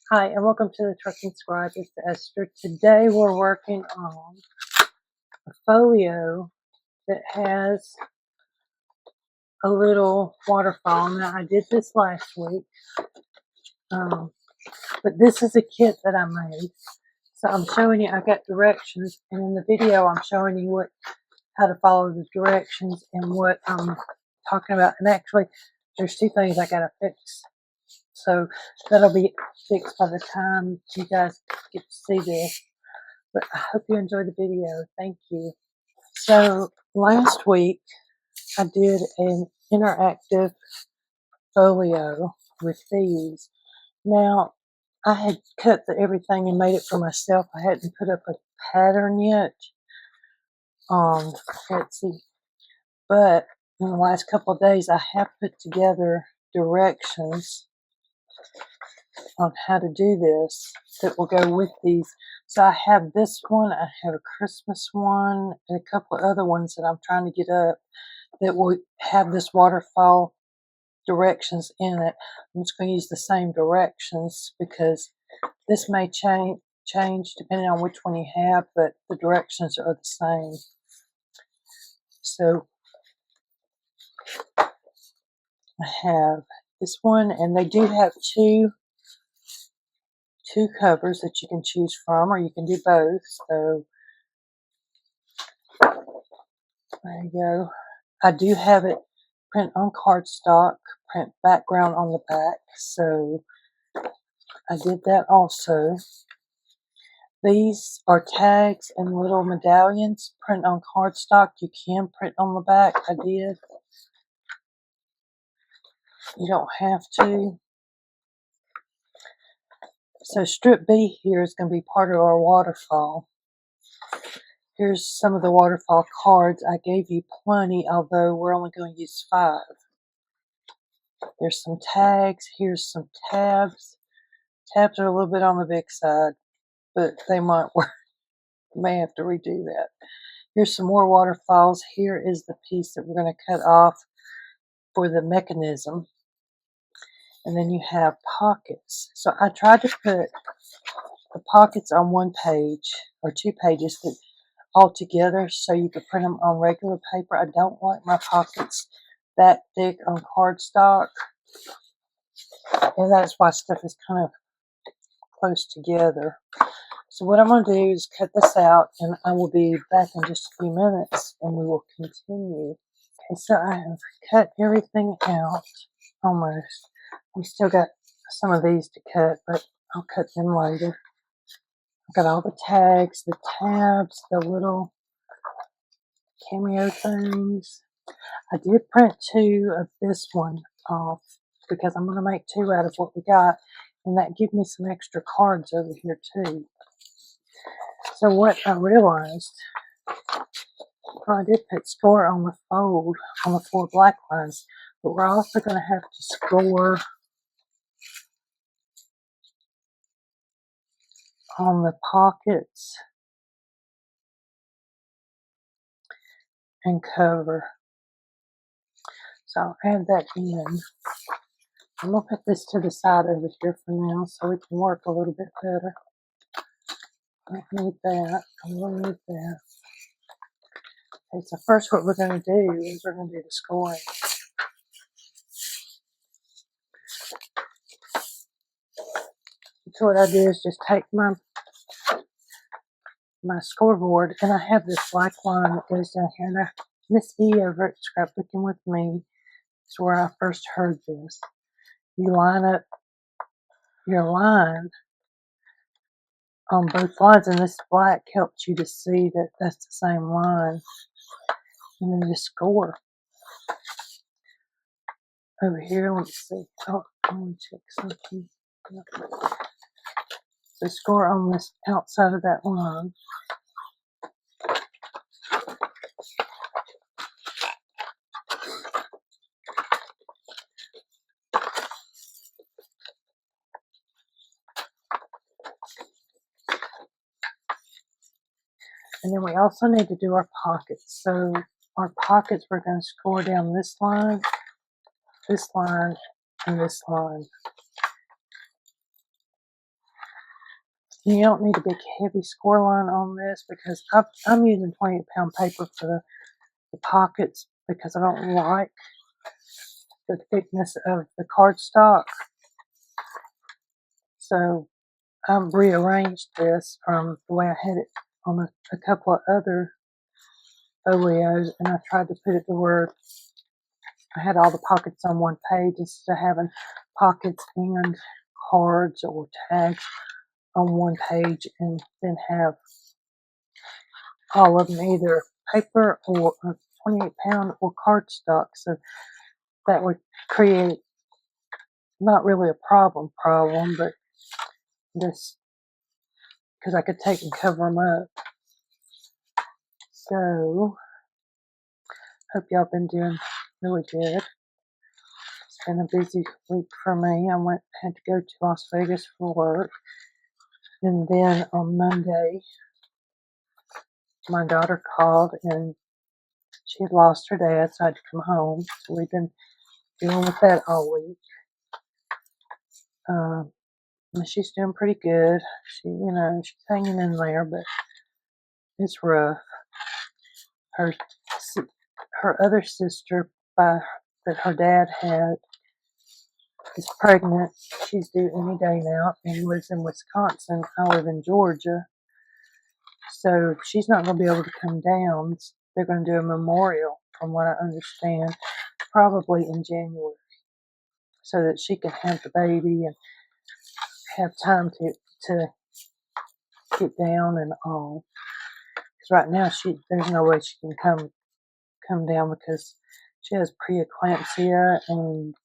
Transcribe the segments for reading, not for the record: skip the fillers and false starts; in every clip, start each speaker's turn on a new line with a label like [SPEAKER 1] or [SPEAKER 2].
[SPEAKER 1] Hi, and welcome to the Trucking Scribe. It's Esther. Today we're working on a folio that has a little waterfall. Now, I did this last week, but this is a kit that I made. So I'm showing you, I got directions, and in the video I'm showing you how to follow the directions and what I'm talking about. And actually, there's two things I gotta fix. So that'll be fixed by the time you guys get to see this. But I hope you enjoy the video. Thank you. So last week I did an interactive folio with these. Now I had cut everything and made it for myself. I hadn't put up a pattern yet on Etsy, but in the last couple of days I have put together directions on how to do this that will go with these. So I have this one, I have a Christmas one, and a couple of other ones that I'm trying to get up that will have this waterfall directions in it. I'm just going to use the same directions because this may change depending on which one you have, but the directions are the same. So I have this one, and they do have two covers that you can choose from, or you can do both. So there you go. I do have it print on cardstock, print background on the back, so I did that also. These are tags and little medallions, print on cardstock. You can print on the back. I did. You don't have to. So strip B here is going to be part of our waterfall. Here's some of the waterfall cards. I gave you plenty, although we're only going to use 5. There's some tags. Here's some tabs. Tabs are a little bit on the big side, but they might work. May have to redo that. Here's some more waterfalls. Here is the piece that we're going to cut off for the mechanism. And then you have pockets. So I tried to put the pockets on one page or 2 pages that all together so you could print them on regular paper. I don't like my pockets that thick on cardstock, and that's why stuff is kind of close together. So what I'm going to do is cut this out, and I will be back in just a few minutes and we will continue. Okay, so I have cut everything out almost. We still got some of these to cut, but I'll cut them later. I've got all the tags, the tabs, the little cameo things. I did print 2 of this one off because I'm going to make 2 out of what we got, and that gives me some extra cards over here too. So what I realized, I did put score on the fold on the 4 black lines, but we're also going to have to score on the pockets and cover. So I'll add that in. I'm going to put this to the side over here for now so we can work a little bit better. I don't need that. I don't need that. Okay, so first what we're going to do is we're going to do the scoring. So what I do is just take my scoreboard, and I have this black line that goes down here. And Miss E over at Scrapbooking with Me is where I first heard this. You line up your line on both lines, and this black helps you to see that that's the same line. And then just score. Over here, let me see. Oh, I want to check something. So score on this outside of that line. And then we also need to do our pockets. So our pockets, we're going to score down this line, and this line. You don't need a big heavy score line on this because I'm using 28-pound paper for the pockets because I don't like the thickness of the cardstock. So I've rearranged this from the way I had it on a couple of other folios, and I tried to put it to where I had all the pockets on one page instead of having pockets and cards or tags on one page, and then have all of them either paper or 28-pound or cardstock. So that would create not really a problem, but just because I could take and cover them up. So hope y'all been doing really good. It's been a busy week for me. I had to go to Las Vegas for work, and then on Monday my daughter called and she had lost her dad, so I had to come home. So we've been dealing with that all week. And she's doing pretty good. She's hanging in there, but it's rough. Her other sister, that her dad had, is pregnant. She's due any day now and lives in Wisconsin. I live in Georgia. So she's not going to be able to come down. They're going to do a memorial, from what I understand, probably in January, so that she can have the baby and have time to get down and all. Because right now there's no way she can come down because she has preeclampsia, and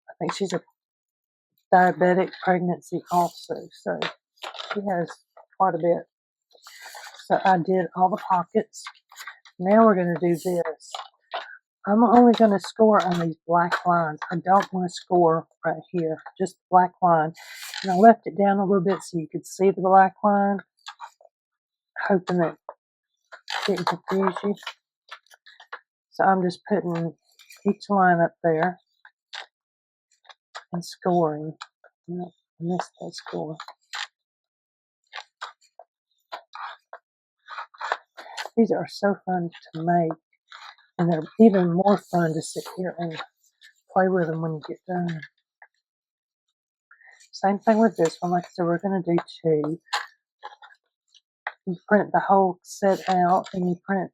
[SPEAKER 1] I think she's a diabetic pregnancy also. So she has quite a bit. So I did all the pockets. Now we're going to do this. I'm only going to score on these black lines. I don't want to score right here, just the black line. And I left it down a little bit so you could see the black line, hoping that it didn't confuse you. So I'm just putting each line up there and scoring. No, I missed that score. These are so fun to make, and they're even more fun to sit here and play with them when you get done. Same thing with this one. Like I said, we're going to do two. You print the whole set out, and you print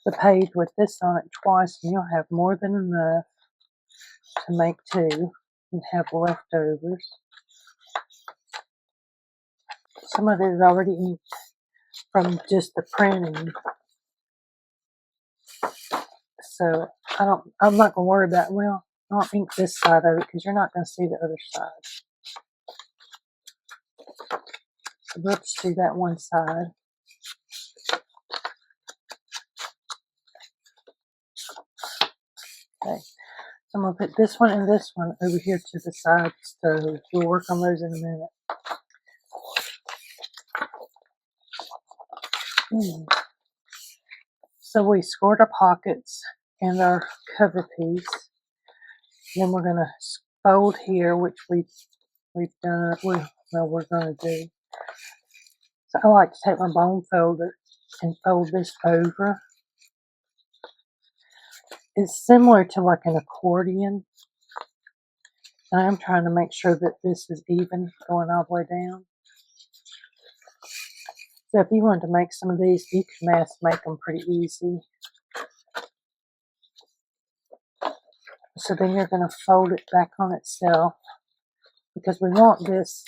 [SPEAKER 1] the page with this on it twice, and you'll have more than enough to make two and have leftovers. Some of it is already inked from just the printing, so I'm not going to worry about, well, I'll ink this side of it because you're not going to see the other side. So we'll just do that one side. Okay, so I'm going to put this one and this one over here to the side, so we'll work on those in a minute. So we scored our pockets and our cover piece. Then we're going to fold here, which we're going to do. So I like to take my bone folder and fold this over. It's similar to like an accordion. And I'm trying to make sure that this is even going all the way down. So if you wanted to make some of these, you can make them pretty easy. So then you're going to fold it back on itself, because we want this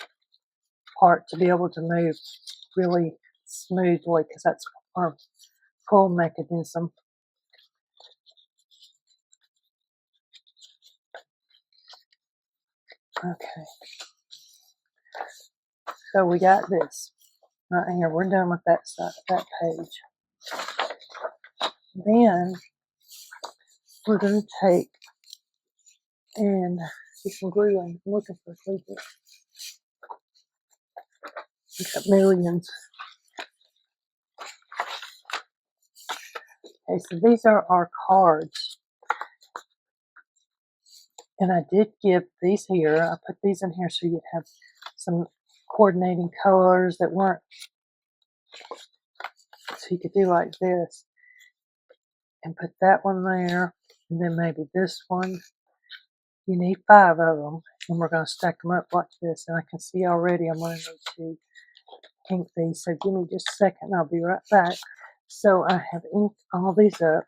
[SPEAKER 1] part to be able to move really smoothly, because that's our pull mechanism. Okay. So we got this right here. We're done with that side, that page. Then we're going to take and get some glue. I'm looking for glue. We've got millions. Okay, so these are our cards. And I did give these here. I put these in here so you'd have some coordinating colors that weren't, so you could do like this and put that one there, and then maybe this one. You need 5 of them, and we're going to stack them up like this. And I can see already I'm going to need to ink these, so give me just a second and I'll be right back. So I have inked all these up.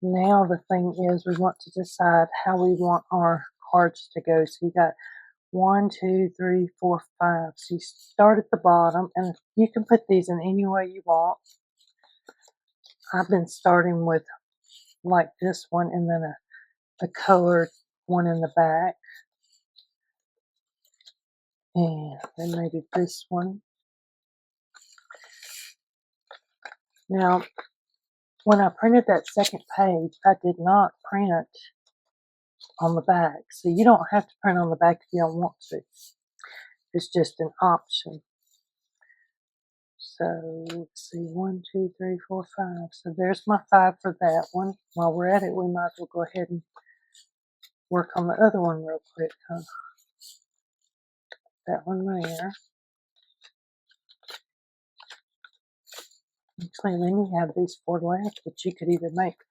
[SPEAKER 1] Now the thing is, we want to decide how we want our cards to go. So you got 1, 2, 3, 4, 5. So you start at the bottom, and you can put these in any way you want. I've been starting with like this one, and then a colored one in the back, and then maybe this one. Now, when I printed that second page, I did not print on the back. So you don't have to print on the back if you don't want to. It's just an option. So let's see, 1, 2, 3, 4, 5. So there's my 5 for that one. While we're at it, we might as well go ahead and work on the other one real quick, huh? That one there. Actually, then you have these 4 left that you could either make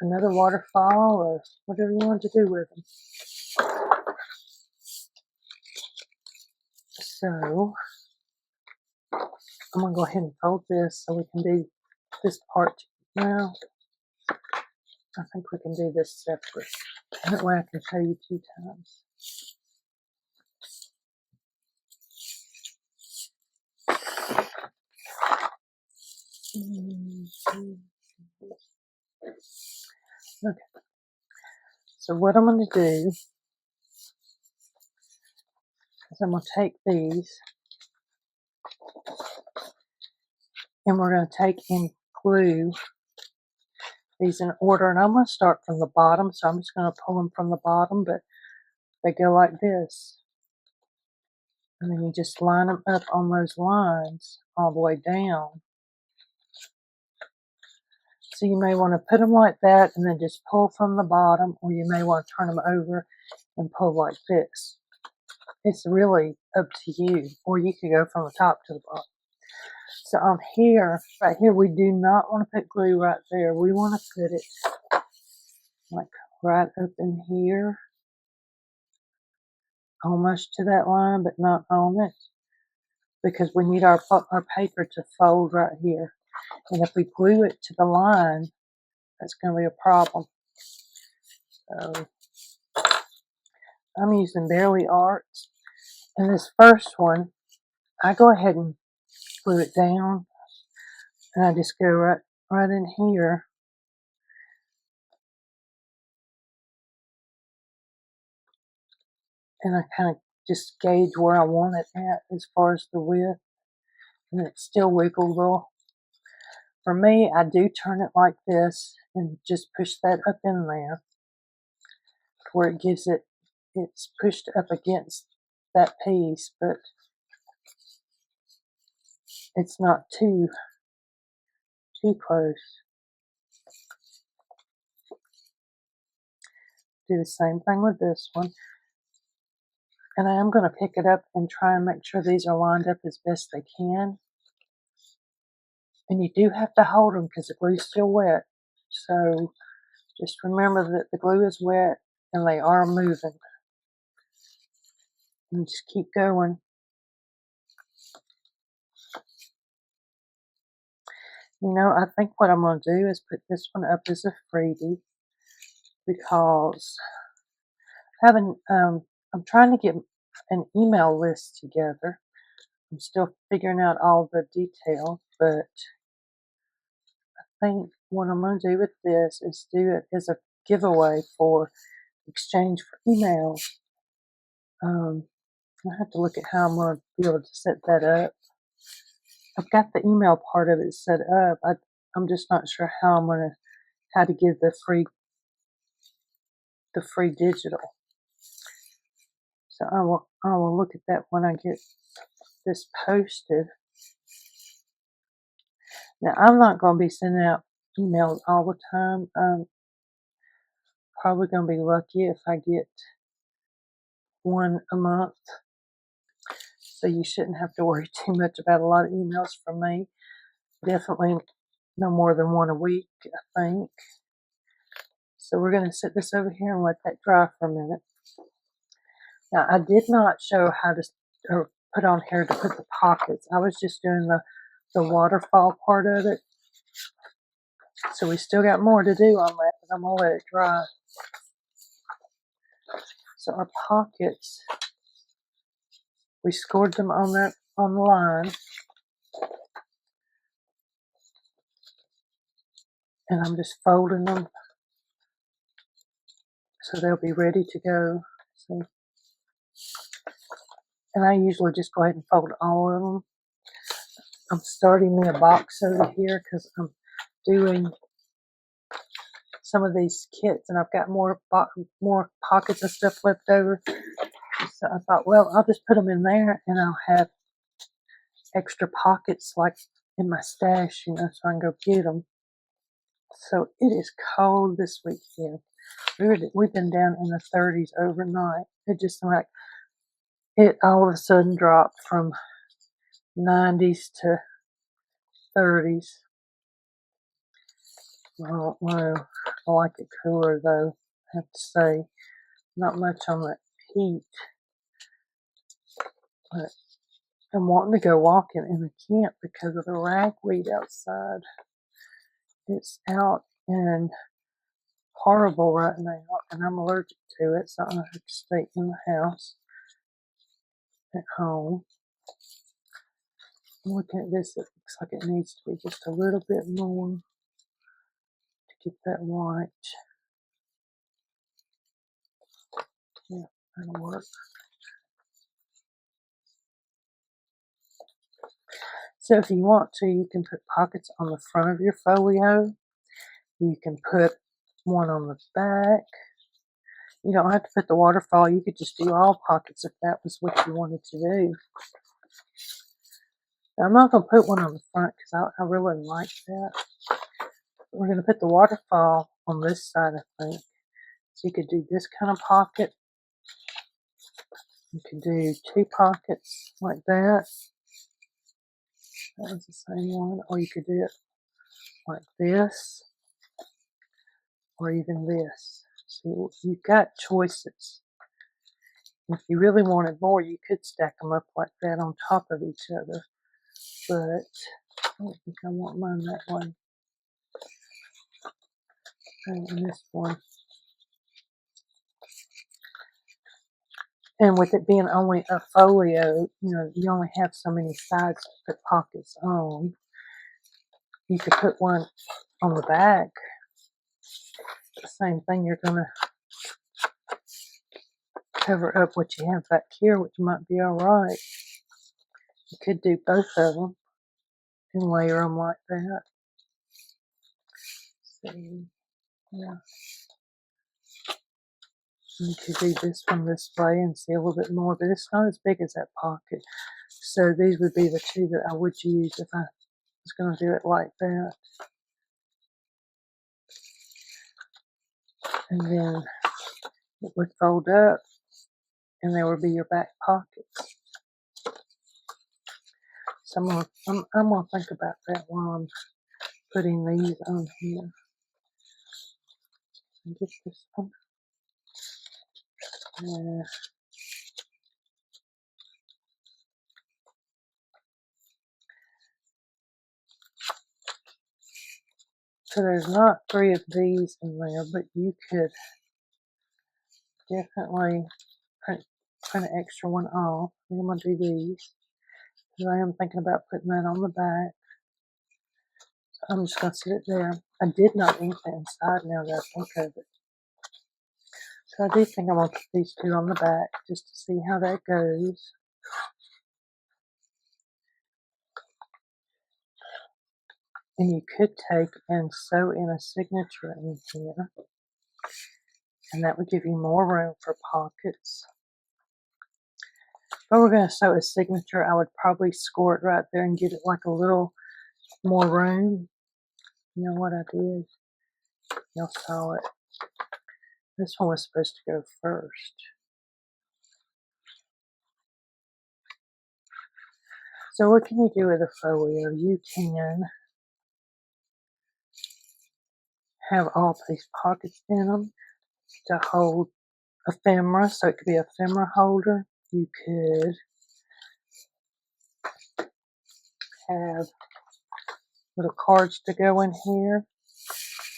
[SPEAKER 1] another waterfall or whatever you want to do with them. So I'm going to go ahead and fold this so we can do this part. Well, I think we can do this separate. That way I can show you 2 times. Okay. So what I'm going to do is I'm going to take these and we're going to take and glue these in order. And I'm going to start from the bottom. So I'm just going to pull them from the bottom, but they go like this. And then you just line them up on those lines all the way down. So you may want to put them like that and then just pull from the bottom, or you may want to turn them over and pull like this. It's really up to you, or you could go from the top to the bottom. So on here, right here, we do not want to put glue right there. We want to put it like right up in here, almost to that line, but not on it, because we need our paper to fold right here. And if we glue it to the line, that's going to be a problem. So I'm using Barely Arts. And this first one, I go ahead and glue it down. And I just go right in here. And I kind of just gauge where I want it at as far as the width. And it's still wiggleable. For me, I do turn it like this and just push that up in there where it gives it, it's pushed up against that piece, but it's not too close. Do the same thing with this one. And I am going to pick it up and try and make sure these are lined up as best they can. And you do have to hold them because the glue's still wet. So just remember that the glue is wet and they are moving. And just keep going. You know, I think what I'm going to do is put this one up as a freebie because I'm trying to get an email list together. I'm still figuring out all the details, but I think what I'm going to do with this is do it as a giveaway for exchange for emails. I have to look at how I'm going to be able to set that up. I've got the email part of it set up. I'm just not sure how to give the free digital. So I will look at that when I get this posted. Now I'm not going to be sending out emails all the time. Probably going to be lucky if I get one a month. So you shouldn't have to worry too much about a lot of emails from me. Definitely no more than one a week, I think. So we're going to set this over here and let that dry for a minute. Now, I did not show how to put on here to put the pockets. I was just doing the waterfall part of it. So we still got more to do on that, but I'm going to let it dry. So our pockets, we scored them on the line. And I'm just folding them so they'll be ready to go. See? And I usually just go ahead and fold all of them. I'm starting me a box over here because I'm doing some of these kits and I've got more pockets and stuff left over. So I thought, well, I'll just put them in there and I'll have extra pockets like in my stash, you know, so I can go get them. So it is cold this week here. We've been down in the 30s overnight. It just like it all of a sudden dropped from 90s to 30s. I don't know. I like it cooler though, I have to say. Not much on that heat. But I'm wanting to go walking in the camp because of the ragweed outside. It's out and horrible right now, and I'm allergic to it, so I have to stay in the house at home. Looking at this, it looks like it needs to be just a little bit more to get that white. Yeah, that'll work. So if you want to, you can put pockets on the front of your folio. You can put one on the back. You don't have to put the waterfall. You could just do all pockets if that was what you wanted to do. Now, I'm not going to put one on the front because I really like that. We're going to put the waterfall on this side, I think. So you could do this kind of pocket. You could do two pockets like that. That was the same one. Or you could do it like this. Or even this. So you've got choices. If you really wanted more, you could stack them up like that on top of each other. But I don't think I want mine that way. And this one. And with it being only a folio, you know, you only have so many sides to put pockets on. You could put one on the back. The same thing, you're going to cover up what you have back here, which might be alright. You could do both of them and layer them like that. See, yeah. You could do this one this way and see a little bit more, but it's not as big as that pocket. So these would be the two that I would use if I was going to do it like that. And then it would fold up and there would be your back pockets. So I'm gonna think about that while I'm putting these on here. And get this one. Yeah. So there's not 3 of these in there, but you could definitely print an extra one off. I'm gonna do these because I am thinking about putting that on the back. So I'm just gonna sit it there. I did not ink that inside now that I think of it. So I do think I'm gonna put these 2 on the back just to see how that goes. And you could take and sew in a signature in here. And that would give you more room for pockets. If I were going to sew a signature, I would probably score it right there and get it like a little more room. You know what I did? Y'all saw it. This one was supposed to go first. So what can you do with a folio? You can have all these pockets in them to hold ephemera, so it could be an ephemera holder. You could have little cards to go in here.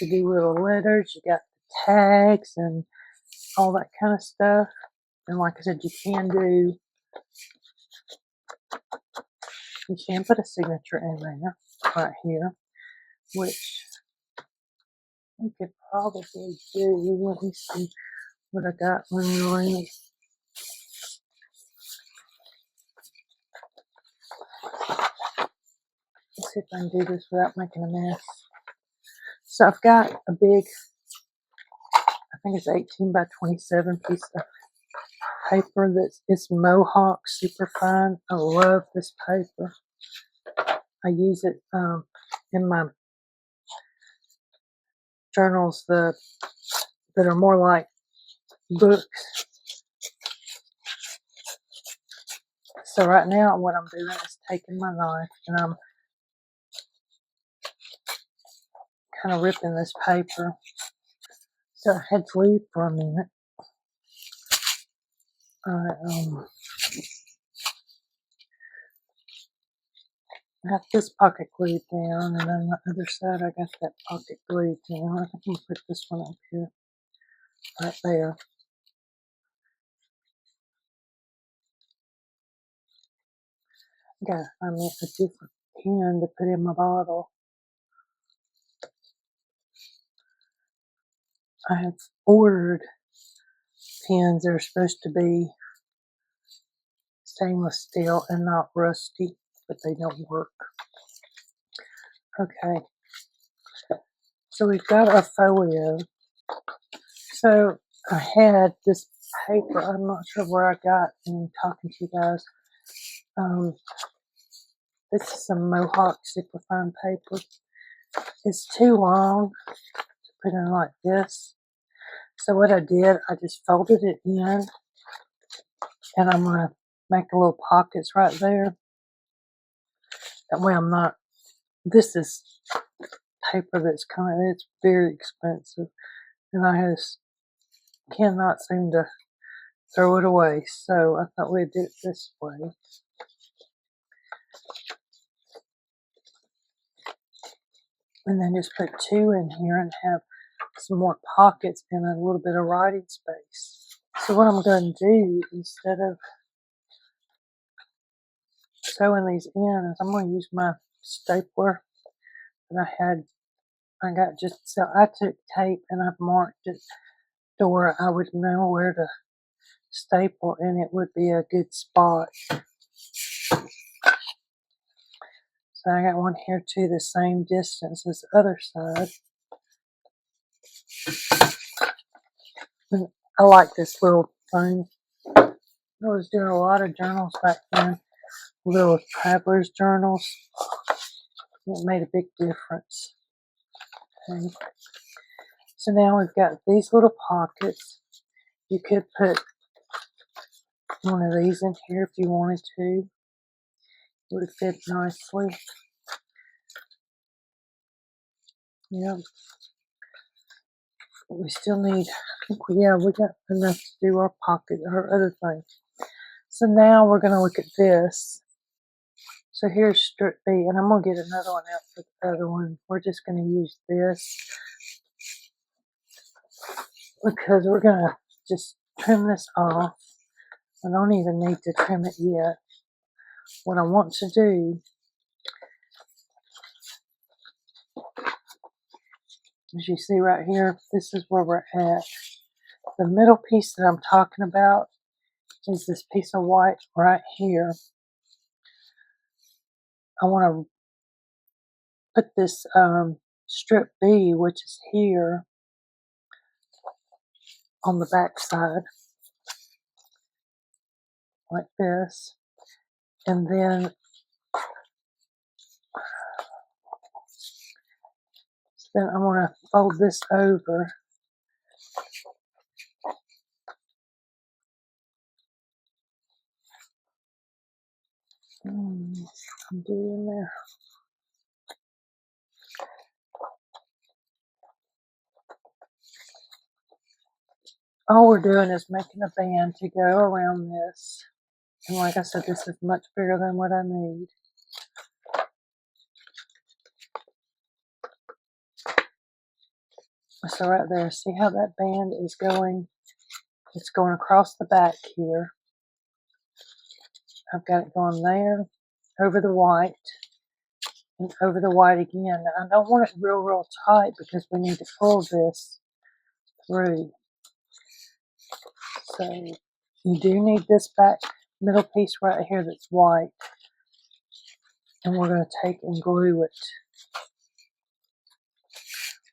[SPEAKER 1] You do little letters. You got tags and all that kind of stuff. And like I said, you can put a signature in there, right here, which we could probably do. Let me see what I got on the Let's see if I can do this without making a mess. So I've got a big, I think it's 18 by 27 piece of paper it's Mohawk Superfine. I love this paper. I use it in my journals that are more like books. So right now what I'm doing is taking my knife and I'm kind of ripping this paper. So I had to leave for a minute. I got this pocket glued down, and on the other side I got that pocket glued down. I think I'm going to put this one up here, right there. I gotta find me a different pen to put in my bottle. I have ordered pens that are supposed to be stainless steel and not rusty, but they don't work. Okay, so we've got a folio. So I had this paper, I'm not sure where I got in talking to you guys. This is some Mohawk Superfine paper. It's too long to put in like this. So what I did, I just folded it in, and I'm going to make a little pockets right there. That way I'm not, this is paper that's it's very expensive, and I just cannot seem to throw it away. So I thought we'd do it this way. And then just put two in here and have some more pockets and a little bit of writing space. So what I'm going to do, instead of sewing these in, is I'm going to use my stapler that I got just, so I took tape and I've marked it to where I would know where to staple and it would be a good spot. So I got one here too, the same distance as the other side. And I like this little thing. I was doing a lot of journals back then, little traveler's journals. It made a big difference. Okay. So now we've got these little pockets. You could put one of these in here if you wanted to. It would fit nicely. Yeah. But we still need, we got enough to do our pocket, our other thing. So now we're going to look at this. So here's strip B, and I'm going to get another one out for the other one. We're just going to use this because we're going to just trim this off. I don't even need to trim it yet. What I want to do, as you see right here, this is where we're at. The middle piece that I'm talking about is this piece of white right here. I want to put this strip B, which is here, on the back side, like this. And then I want to fold this over. do in there. All we're doing is making a band to go around this. And like I said, this is much bigger than what I need. So right there, see how that band is going? It's going across the back here. I've got it going there, over the white, and over the white again. Now, I don't want it real tight because we need to pull this through. So you do need this back middle piece right here that's white. And we're going to take and glue it.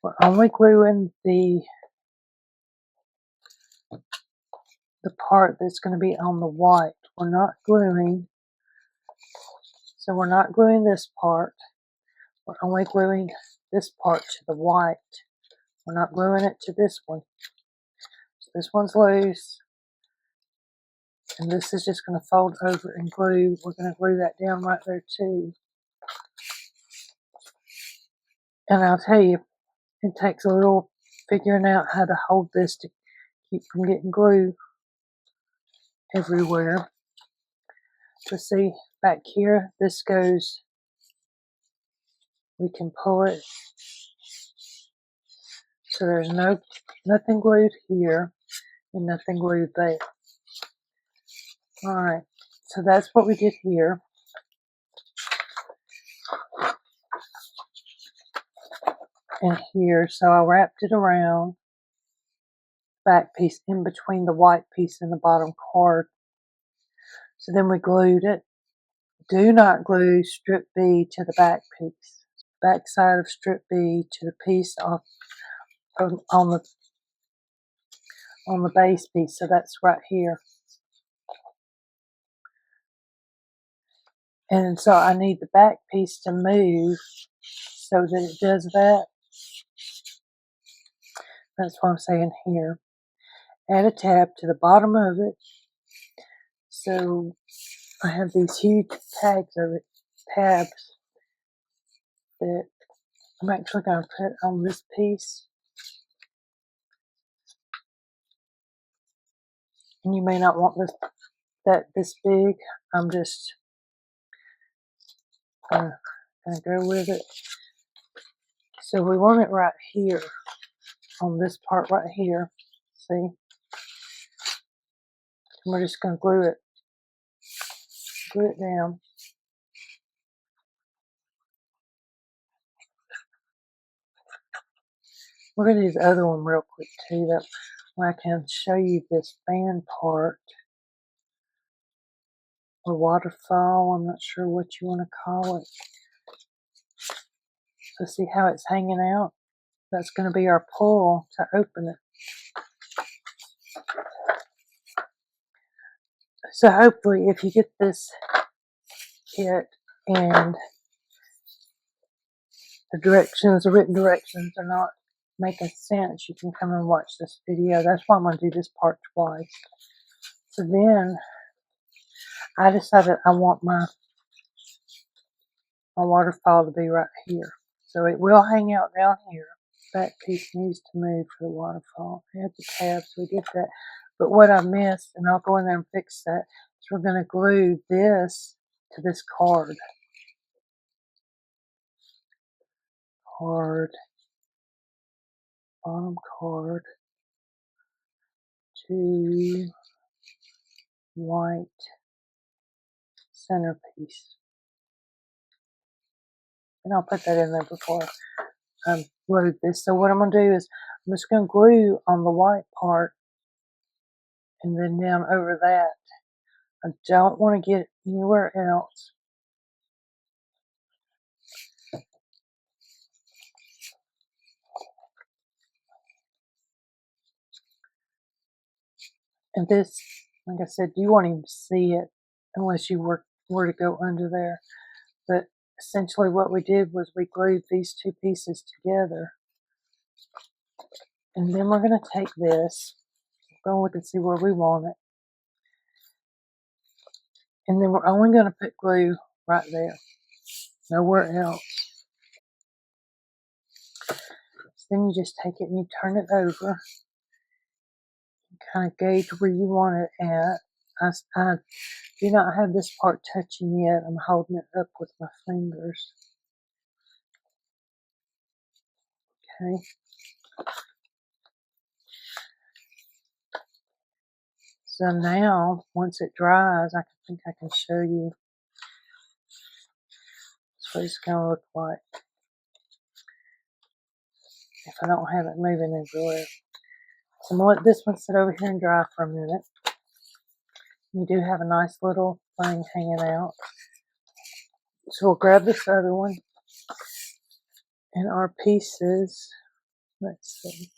[SPEAKER 1] We're only gluing the part that's going to be on the white. We're not gluing, so we're not gluing this part. We're only gluing this part to the white. We're not gluing it to this one. So this one's loose, and this is just going to fold over and glue. We're going to glue that down right there too. And I'll tell you, it takes a little figuring out how to hold this to keep from getting glue everywhere. So see, back here, this goes, we can pull it. So there's nothing glued here and nothing glued there. Alright, so that's what we did here. And here, so I wrapped it around back piece in between the white piece and the bottom card. So then we glued it. Do not glue strip B to the back piece. Back side of strip B to the piece off on the base piece. So that's right here. And so I need the back piece to move so that it does that. That's what I'm saying here. Add a tab to the bottom of it. So I have these huge tabs that I'm actually going to put on this piece. And you may not want this big. I'm just going to go with it. So we want it right here, on this part right here. See? And we're just going to glue it down. We're going to do the other one real quick too, that I can show you this band part, or waterfall, I'm not sure what you want to call it. So see how it's hanging out? That's going to be our pull to open it. So hopefully if you get this kit and the written directions are not making sense, you can come and watch this video. That's why I'm going to do this part twice. So then I decided I want my waterfall to be right here. So it will hang out down here. That piece needs to move for the waterfall. Add the tabs, we did that. But what I missed, and I'll go in there and fix that, is we're going to glue this to this card. Bottom card to white centerpiece. And I'll put that in there before I load this. So what I'm going to do is I'm just going to glue on the white part and then down over that. I don't want to get anywhere else. And this, like I said, you won't even see it unless you were to go under there. But essentially what we did was we glued these two pieces together. And then we're going to take this, go look and see where we want it. And then we're only going to put glue right there. nowhere else. So then you just take it and you turn it over. Kind of gauge where you want it at. I do not have this part touching yet. I'm holding it up with my fingers. Okay. So now, once it dries, I think I can show you. That's what it's going to look like if I don't have it moving everywhere. So I'm going to let this one sit over here and dry for a minute. You do have a nice little thing hanging out. So we'll grab this other one and our pieces. Let's see.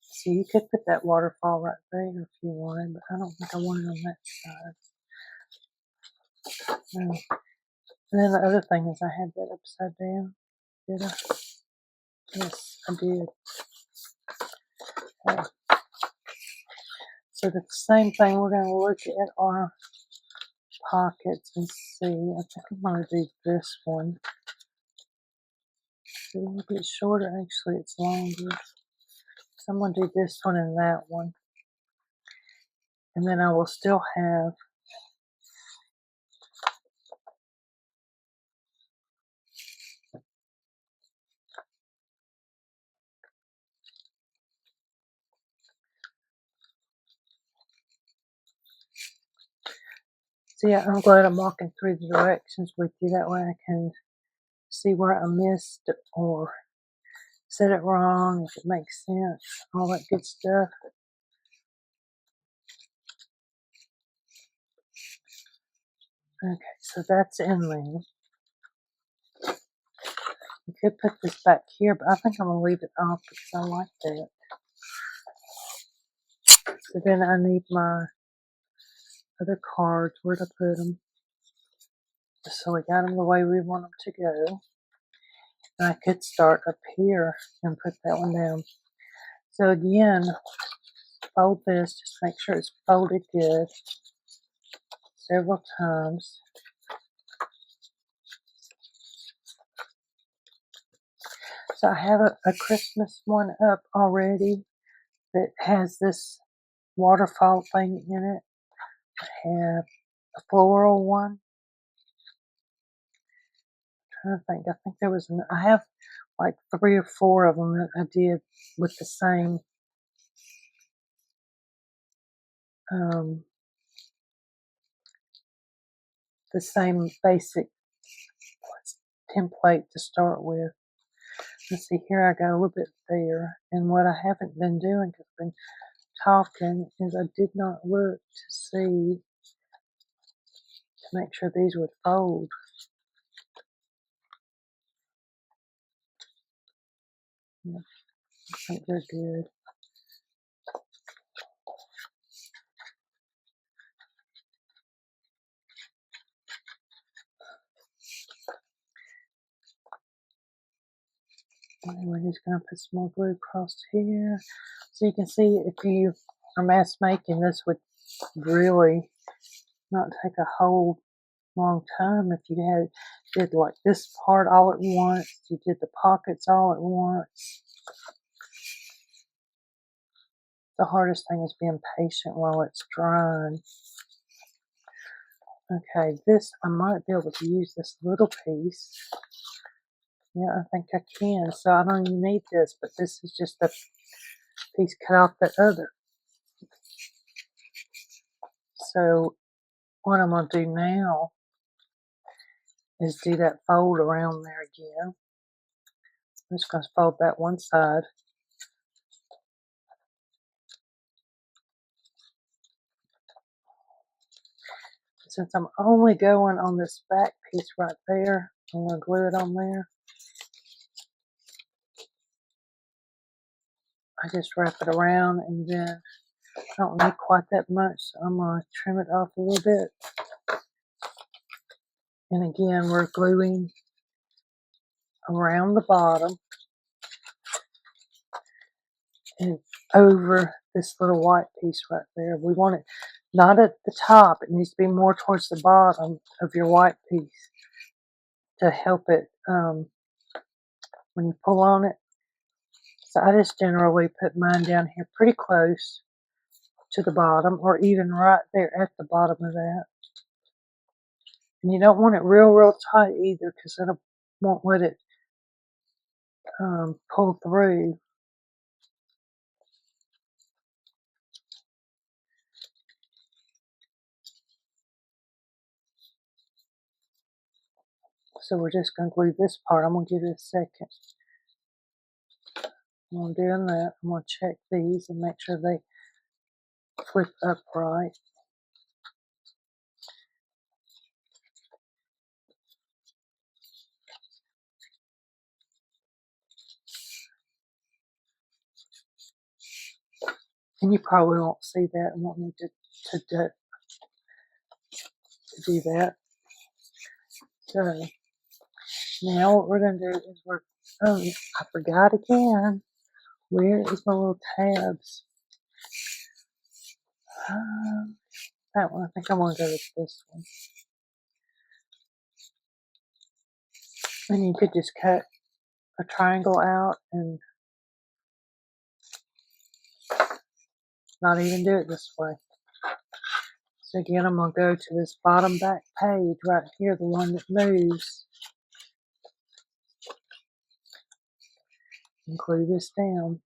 [SPEAKER 1] So you could put that waterfall right there if you wanted, but I don't think I want it on that side. No. And then the other thing is I had that upside down. Did I? Yes, I did. Okay. So the same thing, we're going to look at our pockets and see. I think I'm going to do this one. It's a little bit shorter, actually it's longer. So I'm going to do this one and that one. And then I will still have so yeah, I'm glad I'm walking through the directions with you. That way I can see where I missed or said it wrong, if it makes sense, all that good stuff. Okay, so that's in there. You could put this back here, but I think I'm going to leave it off because I like that. So then I need my other cards. Where to put them? So we got them the way we want them to go. And I could start up here and put that one down. So again, fold this. Just make sure it's folded good several times. So I have a Christmas one up already that has this waterfall thing in it. I have a floral one. I'm trying to think. I think there was I have like 3 or 4 of them that I did with the same basic template to start with. Let's see, here I got a little bit there. And what I haven't been doing, because I've been talking, is I did not look to see, to make sure these would fold. Yeah, I think they're good. Anyway, just going to put some more glue across here. So you can see if you are mass making, this would really not take a whole long time if you did like this part all at once, you did the pockets all at once. The hardest thing is being patient while it's drying. Okay, this, I might be able to use this little piece. Yeah, I think I can. So I don't even need this, but this is just a piece cut off the other. So what I'm going to do now is do that fold around there again. I'm just going to fold that one side. Since I'm only going on this back piece right there, I'm going to glue it on there. I just wrap it around, and then I don't need quite that much, so I'm going to trim it off a little bit. And again, we're gluing around the bottom. and over this little white piece right there. We want it not at the top. It needs to be more towards the bottom of your white piece to help it when you pull on it. So I just generally put mine down here pretty close to the bottom, or even right there at the bottom of that. And you don't want it real tight either, because then it won't let it pull through. So we're just going to glue this part. I'm going to give it a second. While I'm doing that, I'm going to check these and make sure they flip upright. And you probably won't see that and won't need to do that. So now what we're going to do is oh, I forgot again. Where is my little tabs? That one. I think I'm going to go with this one. And you could just cut a triangle out and not even do it this way. So again, I'm going to go to this bottom back page right here, the one that moves. And glue this down.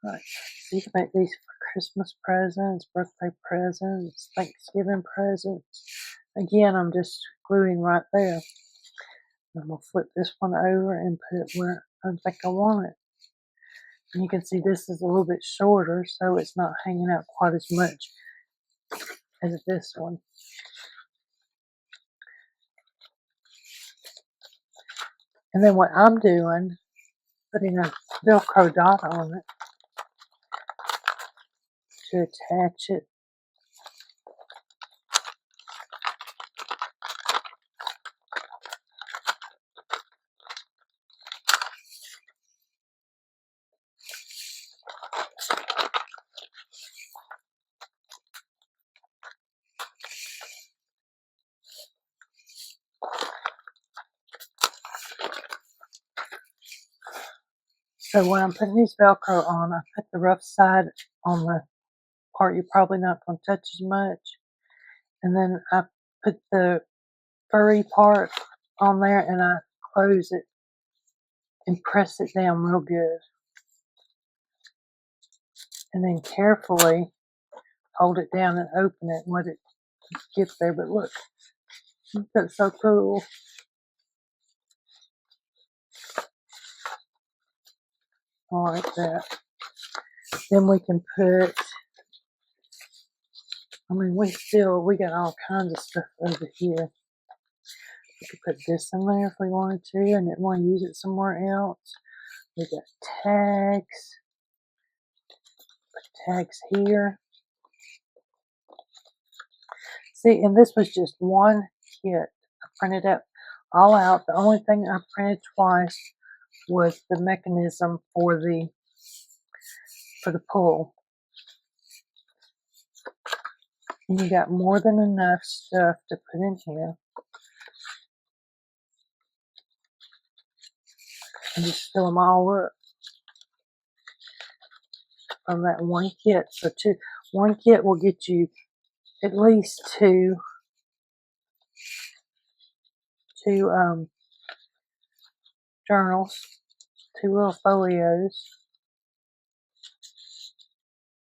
[SPEAKER 1] Right. So you can make these for Christmas presents, birthday presents, Thanksgiving presents. Again, I'm just gluing right there. I'm going to flip this one over and put it where I think I want it. And you can see this is a little bit shorter, so it's not hanging out quite as much as this one. And then what I'm doing, putting a Velcro dot on it to attach it. So when I'm putting these Velcro on, I put the rough side on the part you're probably not going to touch as much. And then I put the furry part on there and I close it and press it down real good. And then carefully hold it down and open it and let it get there. But look, that's so cool. I like that. Then we can put, we got all kinds of stuff over here. We could put this in there if we wanted to and didn't want to use it somewhere else. We got tags. Put tags here. See, and this was just one kit. I printed it all out. The only thing I printed twice was the mechanism for the pull. And you got more than enough stuff to put in here. And just fill them all up from that one kit. So one kit will get you at least two journals, 2 little folios.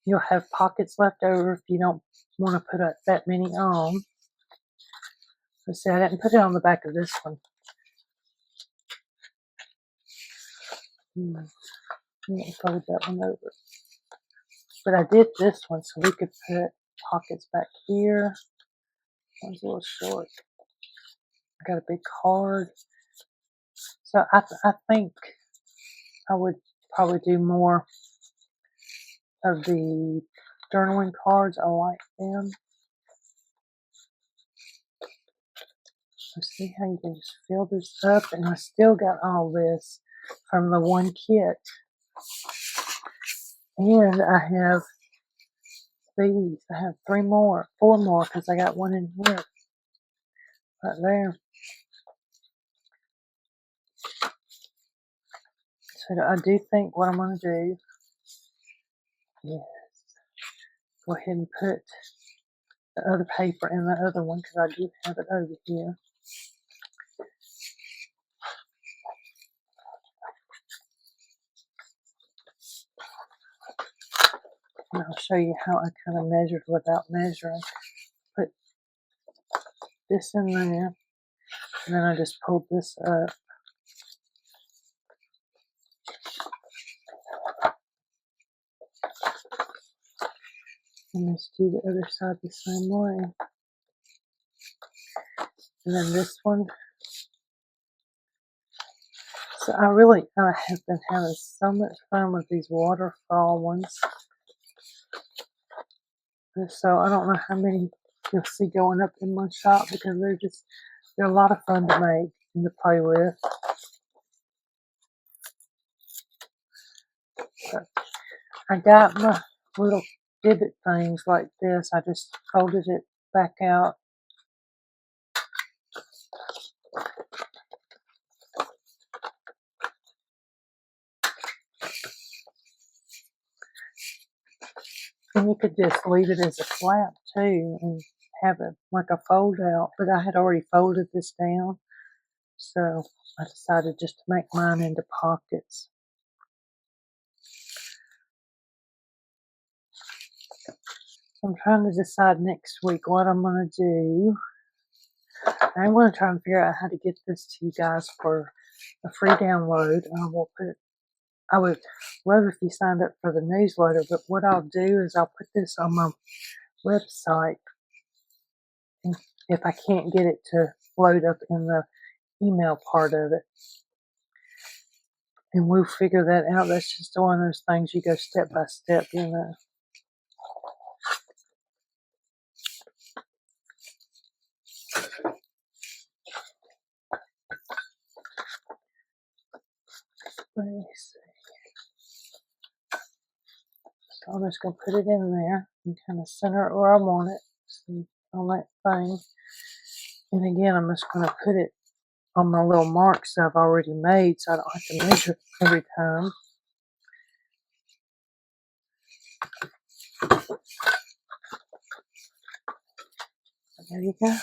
[SPEAKER 1] You'll have pockets left over if you don't want to put that many on. Let's see, I didn't put it on the back of this one. I'm going to fold that one over. But I did this one so we could put pockets back here. That one's a little short. I got a big card. So I think I would probably do more of the journaling cards. I like them. See how you can just fill this up, and I still got all this from the one kit. And I have these. I have 4 more, because I got one in here, right there. So I do think what I'm going to do is go ahead and put the other paper in the other one, because I do have it over here. And I'll show you how I kind of measured without measuring. Put this in there, and then I just pulled this up. And let's do the other side the same way. And then this one. So I have been having so much fun with these waterfall ones. And so I don't know how many you'll see going up in my shop, because they're a lot of fun to make and to play with. But I got my little divot things like this. I just folded it back out. And you could just leave it as a flap too and have it like a fold out. But I had already folded this down, so I decided just to make mine into pockets. I'm trying to decide next week what I'm going to do. I'm going to try and figure out how to get this to you guys for a free download. I would love if you signed up for the newsletter, but what I'll do is I'll put this on my website, and if I can't get it to load up in the email part of it. And we'll figure that out. That's just one of those things you go step by step, you know. Let me see. So I'm just going to put it in there and kind of center it where I want it. See, on that thing. And again, I'm just going to put it on my little marks I've already made, so I don't have to measure every time. There you go.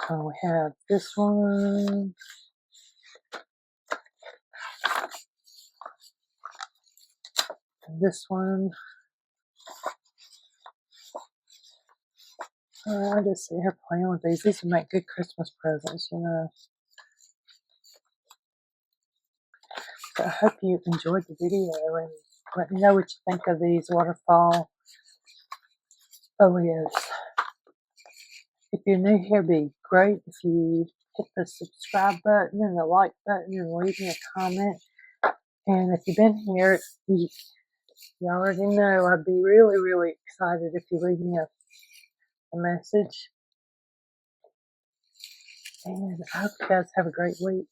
[SPEAKER 1] So we have this one. And this one. I just sit here playing with these. These would make good Christmas presents, you know. So I hope you enjoyed the video, and let me know what you think of these waterfall folios. If you're new here, it'd be great if you hit the subscribe button and the like button and leave me a comment. And if you've been here, you already know I'd be really, really excited if you leave me a message. And I hope you guys have a great week.